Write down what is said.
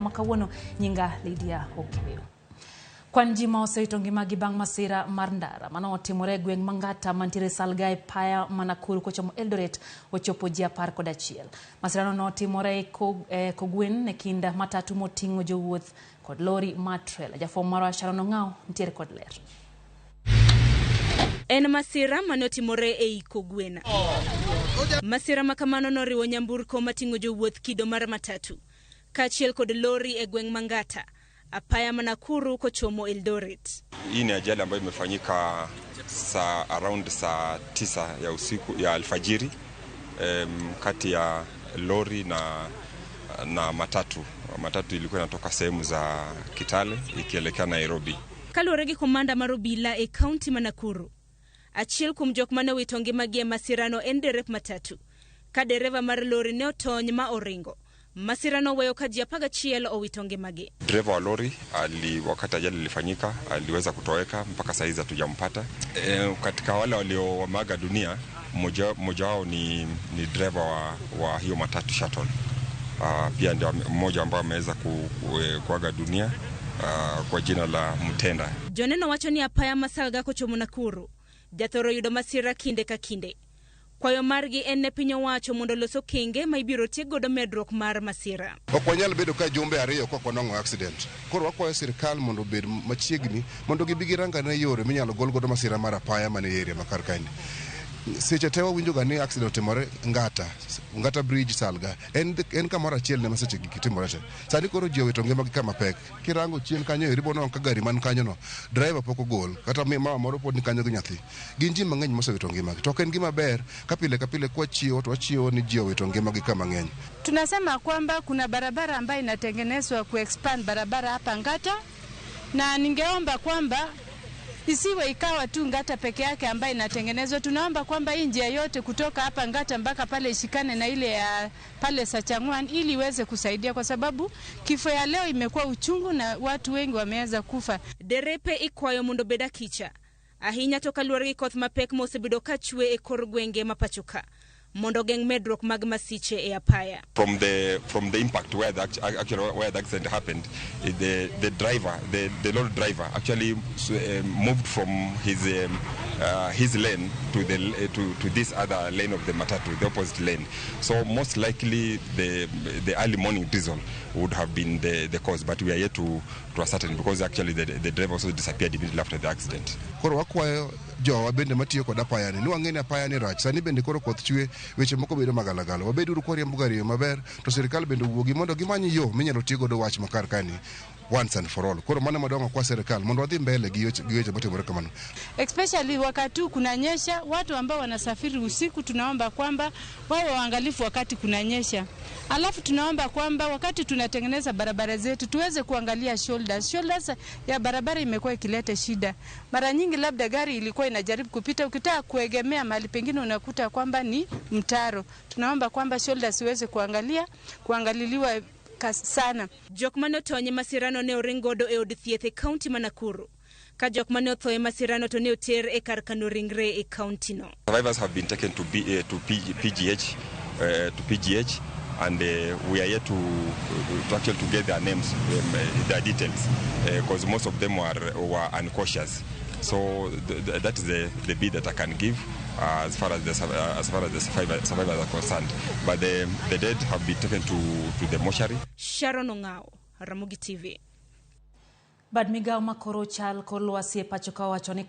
makawuono nyinga Lydia Oweyo. Kwan ji ma oseito ngimagi bang' masira mar ndara mane otimore e gweng' Mangata mantiere Salgaa apaya Nakuru kochomo Eldoret ochopo ji 11. Masirano notimore e kogwen e kind matatu moting'o jowuoth kod lori mar trailer. Jafwambo marwa Sharon Ong'aw nitiere kod ler. En masira mane otimore e kogwen. Masira makamano noriwo nyamburko mating'o jowuoth kido mar matatu kaachiel kod lori e gweng' Mangata apaya Nakuru kochomo Eldoret. Hii ni ajali ambayo imefanyika around saa 9 ya usiku ya alfajiri kati ya lori na matatu. Matatu ilikuwa inatoka sehemu za Kitale ikielekea Nairobi. Kaluwore gi komanda mar obila e kaunti ma Nakuru, achiel kuom jok mane owito ngimagi e masirano en derep matatu. Ka dereva mar lori ne otony ma oringo, masirano weyo ka ji 11 owito ngimagi. Dereva wa lori wakati ajali ilifanyika aliweza kutoweka mpaka saa hizi hatujampata. Katika wale walioaga dunia, mmoja wao ni dereva wa hiyo matatu shuttle. Pia ndio mmoja ambaye ameweza kuaga dunia kwa jina la Mutenda. Joneno wacho ni apaya ma Salgaa kochomo Nakuru jathoro yudo masira kinde ka kinde. Kwayo margi en ne piny owacho mondo loso kenge ma ibiro tigodo medruok mar masira. Ok wanyal bedo ka jumbe ariyo ka konongo accident. Koro wakwayo sirkal mondo bed machiegni mondo gibigi rangane yore minyalo golgodo masira mar apaya mane area makar kaini. Seche tewa winjoga ni accident otimore Ngata bridge Salgaa. En kamoro achiel ne maseche gitimore te. Sani koro ji owito ngimagi kama pek. Kirango chien kanyo ribono ka gari man kanyo no driver pok ogol kata mama moro pod ni kanyo gi nyathi. Gin ji mang'eny mosewito ngimagi. To en gima ber ka pile kwa chio to wachio ni ji owito ngimagi kama ng'eny. Tunasema kwamba kuna barabara ambayo inatengenezwa kuexpand barabara hapa Ngata, na ningeomba kwamba isiwe ikawa tu Ngata peke yake ambayo inatengenezwa. Tunaomba kwamba hii njia yote kutoka hapa Ngata mpaka pale ishikane na ile ya pale Sachangwan ili iweze kusaidia, kwa sababu kifo ya leo imekuwa uchungu na watu wengi wameweza kufa. Derepe ikwayo mondo beda kicha ahinya to kaluwore gi koth mapek mosebedo ka chwe e kor gwenge mapachoka mondo geng' medruok mag masiche e apaya. From the impact where the accident happened, the driver, the lorry driver actually moved from his lane to this other lane of the matatu, the opposite lane. So most likely the early morning diesel would have been the cause, but we are yet to ascertain because actually the driver also disappeared immediately after the accident. Koro wakwayo jowa bende matiyo kod apaya ni wang'eni apaya ni rach. Sani bende koro koth chwe weche moko bedo magalagala. Wabeduru kwa riembo gari maber to sirkal bende wuogi mondo gimanyi yo minyalo tigo do wach makar kani once and for all. Koro mana madongo kwa serikal mondo wadhi mbele gi weche motimore kamano. Especially wakati kunanyesha, watu ambao wanasafiri usiku tunaomba kwamba wawe waangalifu wakati kunanyesha. Alafu tunaomba kwamba wakati tunatengeneza barabara zetu tuweze kuangalia shoulders ya barabara imekuwa ikileta shida. Mara nyingi labda gari ilikuwa inajaribu kupita, ukitaka kuegemea mahali pengine unakuta kwamba ni mtaro. Tunaomba kwamba shoulders iweze kuangaliliwa sana. Jok mane otony masirano ne oringodo e od thieth e kaunti ma Nakuru. Ka jok mane otho e masirano to ne oter e kar kano ringre e kaunti no. Survivors have been taken to PGH and we are yet to actually get their names, their details, because most of them were uncautious. So that is the bit that I can give as far as the survivors are concerned. But the dead have been taken to the mortuary. Sharon Ong'aw, Ramogi TV. Bad migao makoro chal kor lwasi e pachoka wacho ni